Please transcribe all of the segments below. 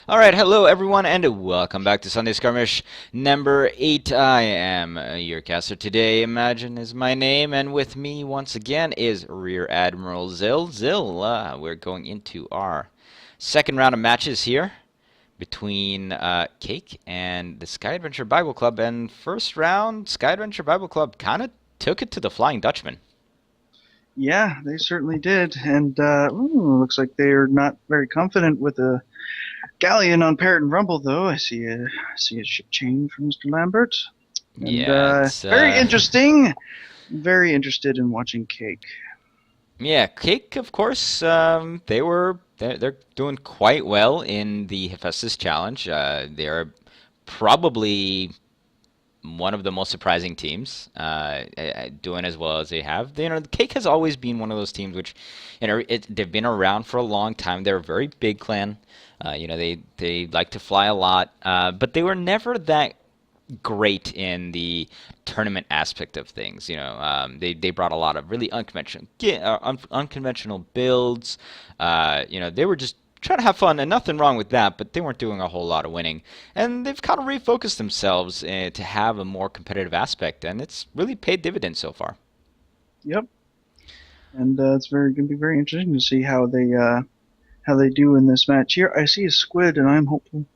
All right, hello everyone, and welcome back to Sunday Skirmish number 8. I am your caster today. Imagine is my name, and with me once again is Rear Admiral Zill. Zill, we're going into our second round of matches here between Cake and the Sky Adventure Bible Club. And first round, Sky Adventure Bible Club kind of took it to the Flying Dutchman. Yeah, they certainly did. And looks like they're not very confident with a galleon on Parrot and Rumble, though. I see a ship change from Mr. Lambert. And Yeah, it's very interesting. Very interested in watching Cake. Yeah, Cake, of course, they're doing quite well in the Hephaestus Challenge. They're probably one of the most surprising teams, doing as well as they have. The Cake has always been one of those teams which, they've been around for a long time. They're a very big clan. They like to fly a lot, but they were never that great in the tournament aspect of things. They brought a lot of really unconventional builds. They were just trying to have fun, and nothing wrong with that, but they weren't doing a whole lot of winning. And they've kind of refocused themselves to have a more competitive aspect, and it's really paid dividends so far. Yep. And it's very going to be very interesting to see how they do in this match here. I see a squid, and I'm hopeful.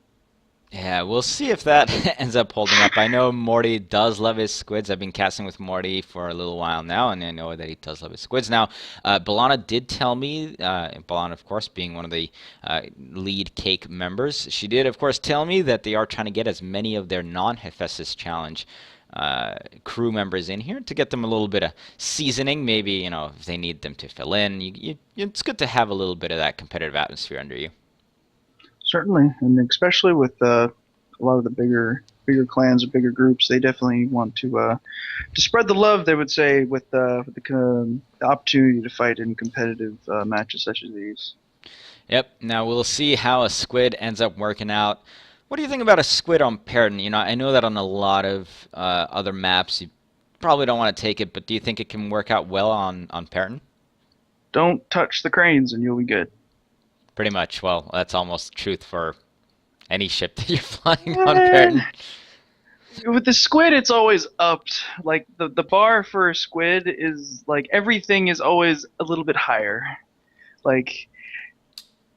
Yeah, we'll see if that ends up holding up. I know Morty does love his squids. I've been casting with Morty for a little while now, and I know that he does love his squids. Now, Balana did tell me, Balana, of course, being one of the lead Cake members, she did, of course, tell me that they are trying to get as many of their non-Hephaestus challenge crew members in here to get them a little bit of seasoning. Maybe, if they need them to fill in. It's good to have a little bit of that competitive atmosphere under you. Certainly, and especially with a lot of the bigger clans or bigger groups, they definitely want to spread the love. They would say with the opportunity to fight in competitive matches such as these. Yep. Now we'll see how a squid ends up working out. What do you think about a squid on Periton? I know that on a lot of other maps you probably don't want to take it, but do you think it can work out well on Periton? Don't touch the cranes, and you'll be good. Pretty much. Well, that's almost the truth for any ship that you're flying on Eh, Periton. with the squid, it's always upped. Like the bar for a squid is like everything is always a little bit higher. Like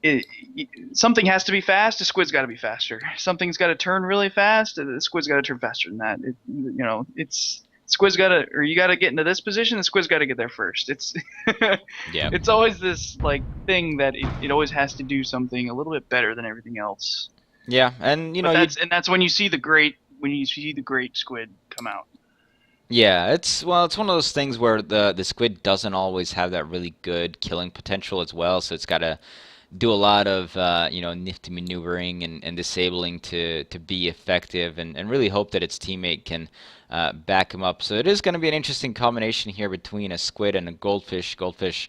it, something has to be fast, the squid's got to be faster. Something's got to turn really fast, the squid's got to turn faster than that. It's squid's got to, or you got to get into this position, the squid's got to get there first. It's Yeah. it's always this like thing that it always has to do something a little bit better than everything else. Yeah, and But you that's when you see the great squid come out. yeah, it's one of those things where the squid doesn't always have that really good killing potential as well, so it's got to do a lot of nifty maneuvering and disabling to be effective and really hope that its teammate can back him up. So it is going to be an interesting combination here between a squid and a goldfish. Goldfish,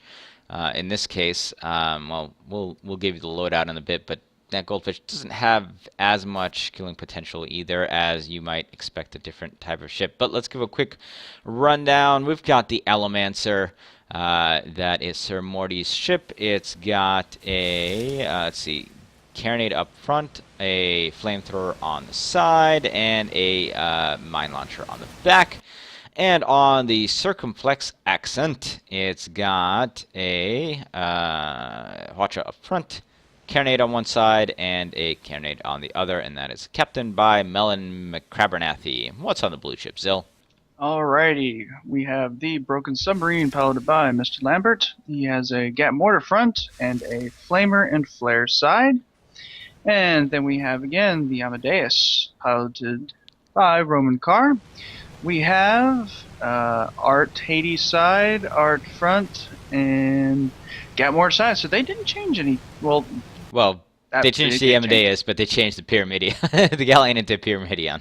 in this case, well, we'll give you the loadout in a bit, but that goldfish doesn't have as much killing potential either as you might expect a different type of ship. But let's give a quick rundown. We've got the Allomancer. That is Sir Morty's ship. It's got a, let's see, carronade up front, a flamethrower on the side, and a mine launcher on the back. And on the circumflex accent, it's got a Watcher up front, carronade on one side, and a carronade on the other, and that is captained by Melon McCrabernathy. What's on the blue ship, Zill? Alrighty, we have the Broken Submarine piloted by Mr. Lambert. He has a Gat Mortar front and a Flamer and Flare side. And then we have again the Amadeus piloted by Roman Carr. We have Art Hades side, Art front, and Gat Mortar side. So they didn't change any. Well, Well, they they changed the did change. Amadeus, but they changed the Pyramidion, the Galleon into Pyramidion.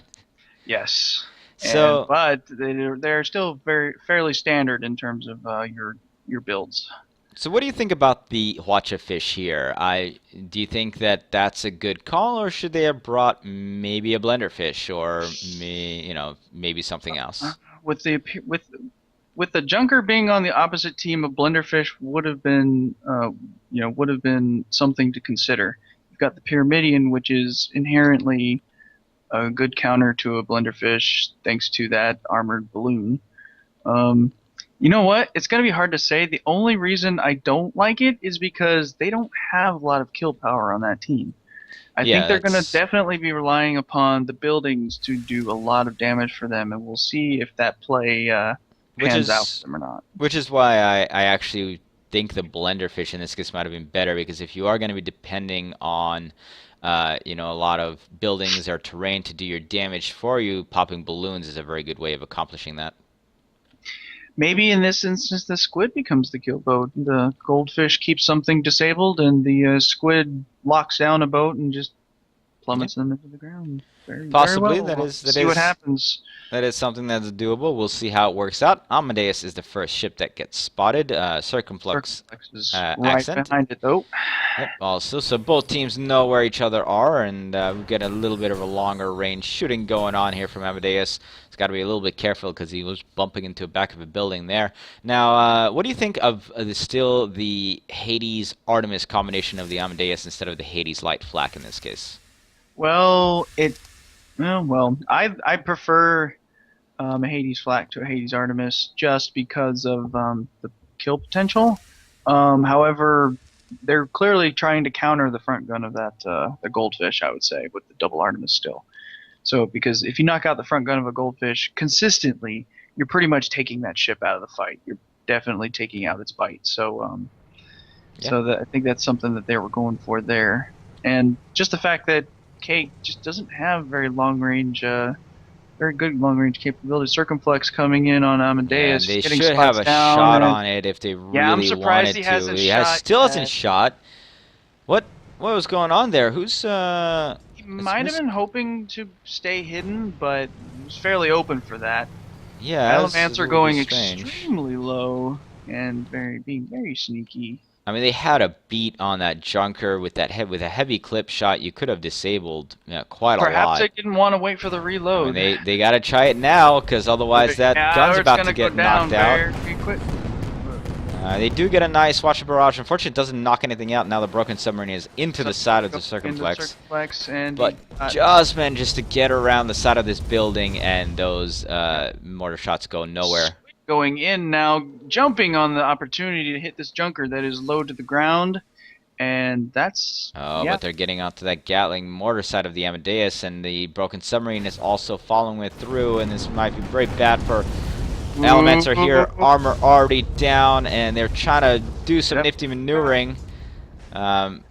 Yes, and So, but they're still very fairly standard in terms of your builds. so what do you think about the Hwacha fish here? Do you think that that's a good call, or should they have brought maybe a blender fish, or maybe something Uh, else? with the with the Junker being on the opposite team of Blenderfish would have been would have been something to consider. got the Pyramidion, which is inherently a good counter to a Blenderfish, thanks to that armored balloon. Um, you know what? It's gonna be hard to say. The only reason I don't like it is because they don't have a lot of kill power on that team. I think Yeah, they're gonna that's definitely be relying upon the buildings to do a lot of damage for them, and we'll see if that play which pans out for is them or not. which is why I actually think the blender fish in this case might have been better because if you are going to be depending on a lot of buildings or terrain to do your damage for you, popping balloons is a very good way of accomplishing that. Maybe in this instance, the squid becomes the kill boat. The goldfish keeps something disabled, and the squid locks down a boat and just Yeah, plummets them into the ground. Very, very possibly well. that We'll is that see what is happens. that is something that's doable. We'll see how it works out. Amadeus is the first ship that gets spotted. Circumflux Circumflex is right accent. behind it, though. Yep, also, so both teams know where each other are, and we get a little bit of a longer range shooting going on here from Amadeus. He's got to be a little bit careful because he was bumping into the back of a building there. Now, what do you think of still the Hades Artemis combination of the Amadeus instead of the Hades Light Flak in this case? Well, I prefer a Hades Flak to a Hades Artemis just because of the kill potential. However, they're clearly trying to counter the front gun of that the goldfish, I would say, with the double Artemis still. So because if you knock out the front gun of a goldfish consistently, you're pretty much taking that ship out of the fight. You're definitely taking out its bite. So Yeah. I think that's something that they were going for there, and just the fact that Cake just doesn't have very good long range capability. Circumflex coming in on Yeah, Amadeus, they getting should have spots a down, shot and on it if they yeah, I'm really surprised wanted he to. hasn't He has shot still hasn't yet. shot. What was going on there? Who's He it's might have Miss been hoping to stay hidden, but he was fairly open for that. Yeah, that's a Elements are little bit going strange. extremely low and being very sneaky. I mean, they had a beat on that junker with with a heavy clip shot. You could have disabled quite a Perhaps lot. they didn't want to wait for the I mean, reload. they got to try it now because otherwise that Yeah, gun's or it's about gonna to go get down knocked out. very quick. They do get a nice watch barrage. Unfortunately, it doesn't knock anything out. Now the broken submarine is into the side of the Into the circumflex, circumflex, and but just manages to get around the side of this building, and those mortar shots go nowhere. going in now, jumping on the opportunity to hit this junker that is low to the ground, and that's Oh, yeah. but they're getting onto that Gatling mortar side of the Amadeus, and the broken submarine is also following it through, and this might be very bad for elements are here. Armor already down, and they're trying to do some nifty maneuvering.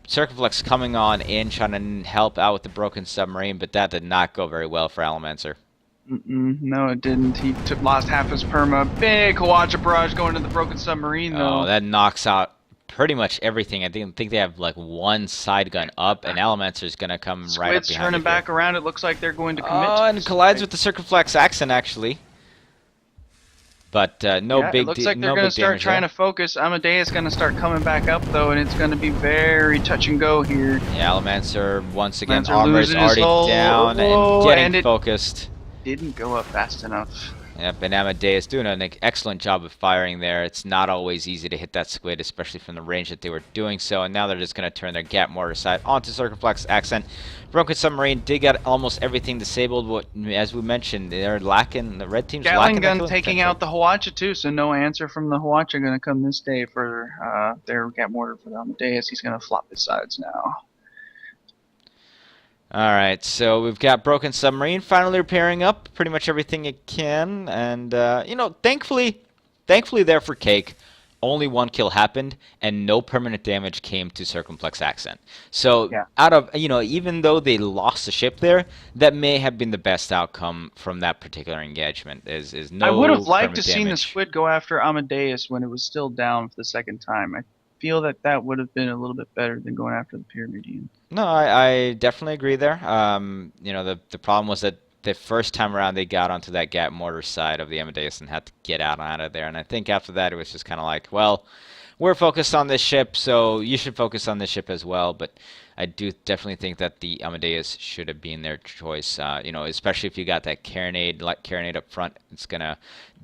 Circumflex coming on in, trying to help out with the broken submarine, but that did not go very well for Elementor. No, it didn't. He lost half his perma. Big Kawacha barrage going to the broken submarine, though. Oh, that knocks out pretty much everything. I think they have like one side gun up, and Elementor is going to come right up Squid's behind turning it back here. around. It looks like they're going to commit. Oh, To and this collides fight. with the Circumflex accent, actually. But no Yeah, big it looks like they're no going to big start damage trying there. to focus. Amadeus going to start coming back up, though, and it's going to be very touch and go here. Yeah, Elementor once again, Elementor armor is losing his already hull. down Oh, and getting and it focused. didn't go up fast enough. Yep, and Amadeus doing an excellent job of firing there. It's not always easy to hit that squid, especially from the range that they were doing so. And now they're just going to turn their Gat mortar side onto Circumflex accent. Broken submarine did get almost everything disabled. What, as we mentioned, they're lacking. The red team's Gatling lacking. gun That taking potential. out the Hawacha too, so no answer from the Hawacha going to come this day for their Gat mortar for the Amadeus. He's going to flop his sides now. Alright, so we've got Broken Submarine finally repairing up pretty much everything it can, and, thankfully there for Cake, only one kill happened, and no permanent damage came to Circumflex Accent. So, Yeah. out of, even though they lost the ship there, that may have been the best outcome from that particular engagement, is no I would have liked to permanent seen the damage. squid go after Amadeus when it was still down for the second time. I feel that would have been a little bit better than going after the Pyramidian. No, I definitely agree there. The problem was that the first time around they got onto that Gat mortar side of the Amadeus and had to get out of there. And I think after that it was just kind of like, well, we're focused on this ship, so you should focus on this ship as well. But I do definitely think that the Amadeus should have been their choice. Especially if you got that carronade up front, it's gonna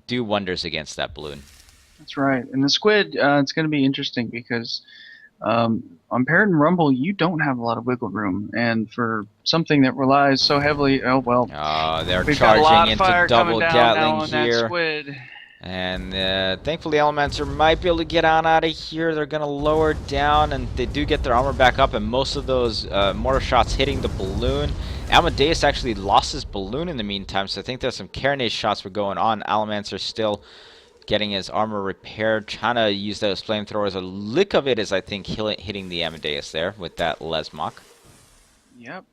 do wonders against that balloon. That's right. And the squid, it's going to be interesting because On Parrot and Rumble, you don't have a lot of wiggle room, and for something that relies so heavily, oh well, They're we've got a charging lot of into fire coming double down now Gatling on that here. squid. And thankfully, Elementor might be able to get on out of here. They're going to lower down, and they do get their armor back up, and most of those mortar shots hitting the balloon. Amadeus actually lost his balloon in the meantime, so I think there's some Carnage shots were going on. Almancer still getting his armor repaired, trying to use those flamethrowers. A lick of it is, I think, hitting the Amadeus there with that Lesmok. Yep.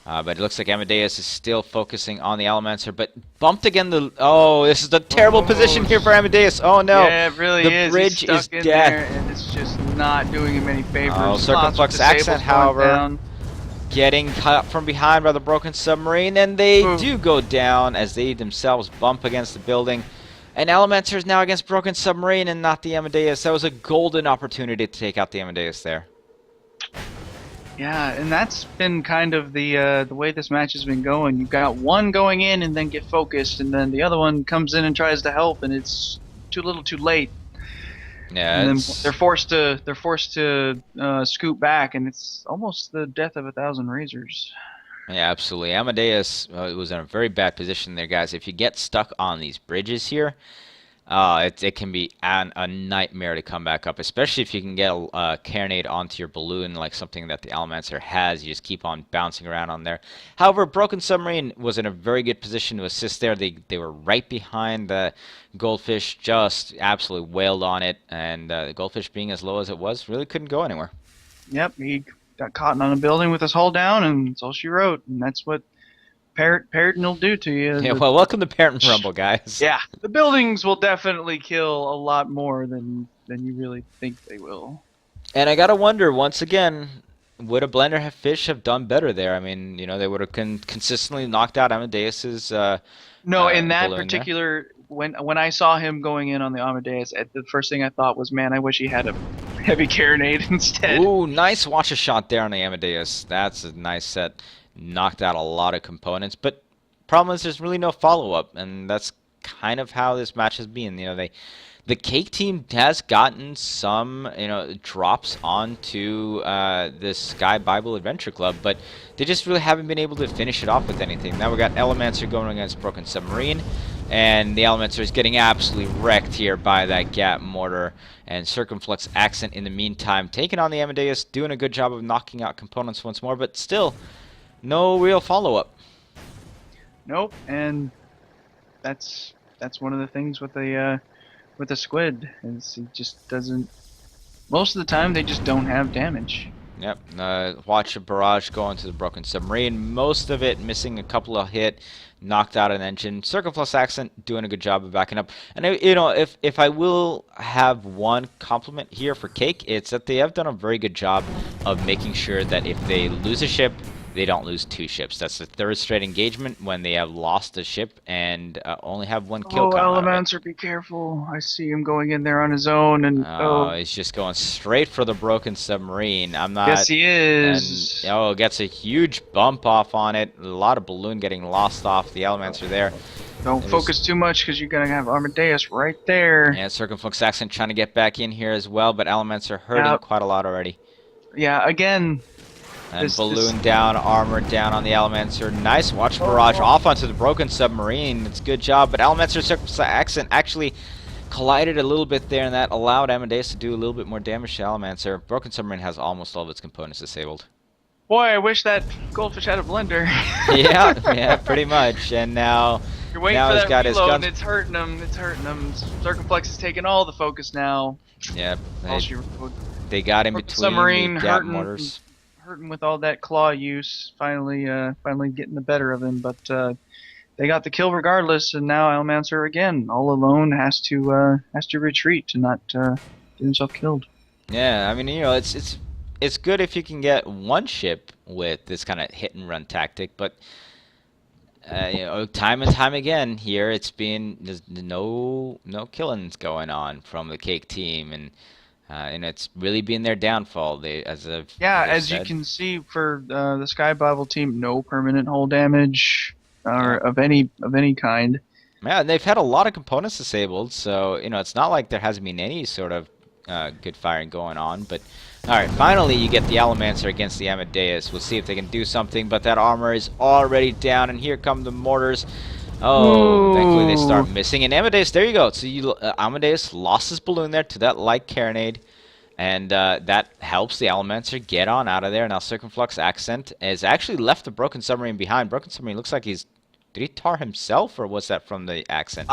But it looks like Amadeus is still focusing on the Almancer, but bumped again the... Oh, this is a terrible position here for Amadeus. Oh, no. Yeah, it really is. The bridge He's stuck is in dead. there, and it's just not doing him any favors. Oh, Circumflux Accent, however, getting caught from behind by the broken submarine, and they do go down as they themselves bump against the building. And Almancer is now against broken submarine and not the Amadeus. That was a golden opportunity to take out the Amadeus there. Yeah, and that's been kind of the way this match has been going. You've got one going in and then get focused, and then the other one comes in and tries to help, and it's too little, too late. Yeah, and then they're forced to scoot back, and it's almost the death of 1,000 razors. Yeah, absolutely. Amadeus was in a very bad position there, guys. If you get stuck on these bridges here, it can be a nightmare to come back up, especially if you can get a carronade onto your balloon like something that the Almancer has. You just keep on bouncing around on there. However, Broken Submarine was in a very good position to assist there. They were right behind the Goldfish, just absolutely wailed on it, and the Goldfish, being as low as it was, really couldn't go anywhere. Yep, he got caught on a building with his hull down, and that's all she wrote, and that's what Parrot will do to you. Yeah, well, welcome to Parrot and Rumble, guys. Yeah, the buildings will definitely kill a lot more than you really think they will. And I gotta wonder, once again, would a Blender Fish have done better there? I mean, you know, they would have consistently knocked out Amadeus's No, in that balloon particular... There. When I saw him going in on the Amadeus, the first thing I thought was, man, I wish he had a heavy carronade instead. Ooh, nice watch a shot there on the Amadeus. That's a nice set. Knocked out a lot of components, but problem is there's really no follow-up, and that's kind of how this match has been. You know, the Cake team has gotten some, you know, drops onto this Sky Bible Adventure Club, but they just really haven't been able to finish it off with anything. Now we got Elementor going against Broken Submarine, and the Elementor is getting absolutely wrecked here by that Gap Mortar, and Circumflux Accent in the meantime taking on the Amadeus, doing a good job of knocking out components once more, but still no real follow-up. Nope, and that's one of the things with the squid, is it just doesn't. Most of the time, they just don't have damage. Yep. Watch a barrage go into the Broken Submarine. Most of it missing a couple of hit, knocked out an engine. Circumflux Accent doing a good job of backing up. And you know, if I will have one compliment here for Cake, it's that they have done a very good job of making sure that if they lose a ship, they don't lose two ships. That's the third straight engagement when they have lost a ship and only have one kill come out of it. Elementor, be careful. I see him going in there on his own, and he's just going straight for the Broken Submarine. I'm not... Yes, he is. And, gets a huge bump off on it. A lot of balloon getting lost off the Elementor there. Don't focus too much, because you're going to have Amadeus right there. And Circumflux Accent trying to get back in here as well, but Elementor hurting quite a lot already. Yeah, again... And balloon down, armor down on the Elementor. Nice watch barrage off onto the Broken Submarine. It's a good job, but Elementor Circumflux Accent actually collided a little bit there, and that allowed Amadeus to do a little bit more damage to Elementor. Broken Submarine has almost all of its components disabled. Boy, I wish that Goldfish had a blender. yeah, pretty much. And now you're waiting for that reload, and it's hurting him. It's hurting him. Circumflex is taking all the focus now. Yeah, they got in between submarine the Gap Mortars. Hurting with all that claw use, finally getting the better of him, but they got the kill regardless, and now Almancer again, all alone, has to retreat to not get himself killed. Yeah, I mean, you know, it's good if you can get one ship with this kind of hit and run tactic, but you know, time and time again here, there's no killings going on from the Cake team, and it's really been their downfall. As you can see for the Sky Bible team, no permanent hull damage of any kind. Yeah, and they've had a lot of components disabled, so you know it's not like there hasn't been any sort of good firing going on. But Alright, finally you get the Allomancer against the Amadeus. We'll see if they can do something, but that armor is already down, and here come the mortars. Oh, thankfully they Ooh. start missing. And Amadeus, there you go. So Amadeus lost his balloon there to that light carronade, and that helps the Allomancer get on out of there. Now Circumflux Accent has actually left the Broken Submarine behind. Broken Submarine looks like he's... Did he tar himself, or was that from the Accent?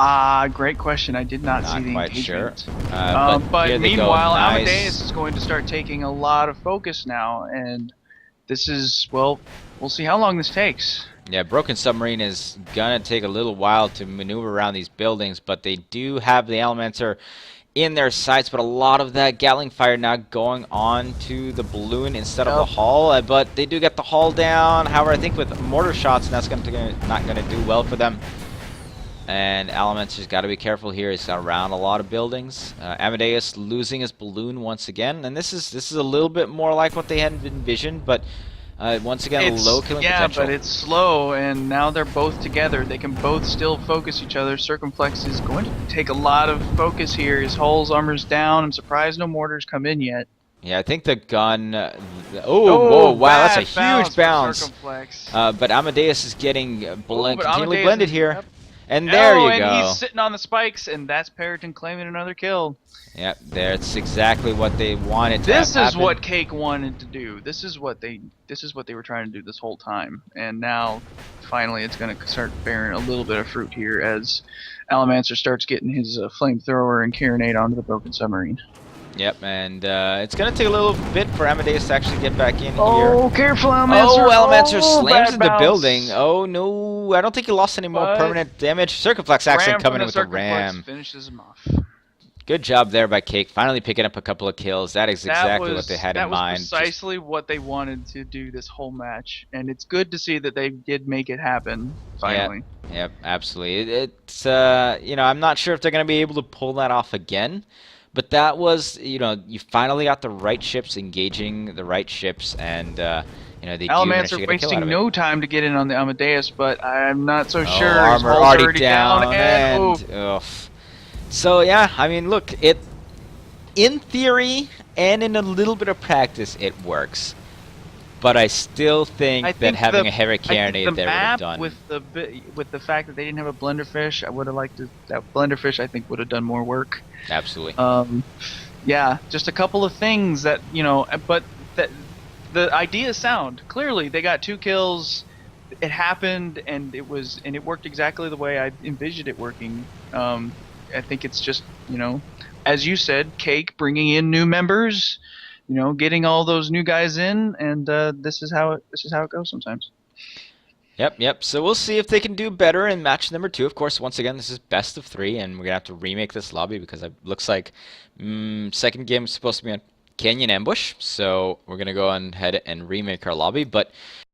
Great question. I did not see Not the quite sure. engagement. But here But they go. meanwhile, Nice. Amadeus is going to start taking a lot of focus now, and this is, well, we'll see how long this takes. Yeah, Broken Submarine is gonna take a little while to maneuver around these buildings, but they do have the Allomancer in their sights, but a lot of that Gatling fire now going on to the balloon instead of the hull. But they do get the hull down. However, I think with mortar shots, that's not gonna do well for them. And Allomancer's got to be careful here. He's got around a lot of buildings. Amadeus losing his balloon once again, and this is a little bit more like what they had envisioned, but once again, low killing potential. Yeah, but it's slow, and now they're both together. They can both still focus each other. Circumflex is going to take a lot of focus here. His hull's armor's down. I'm surprised no mortars come in yet. Yeah, I think the gun... whoa, wow, that's a huge bounce. But Amadeus is getting continually blended here. Yep. And there you go. And he's sitting on the spikes, and that's Periton claiming another kill. Yep, that's exactly what they wanted to This have is what Cake wanted to do. This is what they were trying to do this whole time. And now, finally, it's going to start bearing a little bit of fruit here as Allomancer starts getting his flamethrower and carronade onto the Broken Submarine. Yep, and it's going to take a little bit for Amadeus to actually get back in here. Oh, careful, Allomancer! Oh, Allomancer slams into the bounce. building. Oh, no, I don't think he lost any more permanent damage. Circumflex actually coming in with a ram. Finishes him off. Good job there by Cake, finally picking up a couple of kills. That is exactly what they had in mind. That was precisely what they wanted to do this whole match, and it's good to see that they did make it happen, finally. Yep, absolutely. It's, I'm not sure if they're going to be able to pull that off again. But that was, you finally got the right ships engaging the right ships, and they do manage to get a kill out of it. Allomancer wasting no time to get in on the Amadeus, but I'm not so sure. Armor His hull's already down, and so yeah, I mean, look, in theory and in a little bit of practice, it works. But I still think that having a heavy carronade there would have done. With the fact that they didn't have a blenderfish, I would have liked to. That blenderfish, I think, would have done more work. Absolutely. Yeah, just a couple of things that but the idea is sound. Clearly, they got 2 kills. It happened, and it worked exactly the way I envisioned it working. I think it's just as you said, Cake bringing in new members. Getting all those new guys in, and this is how it goes sometimes. Yep. So we'll see if they can do better in match number 2. Of course, once again, this is best of 3, and we're gonna have to remake this lobby because it looks like second game is supposed to be on Canyon Ambush. So we're gonna go ahead and remake our lobby, but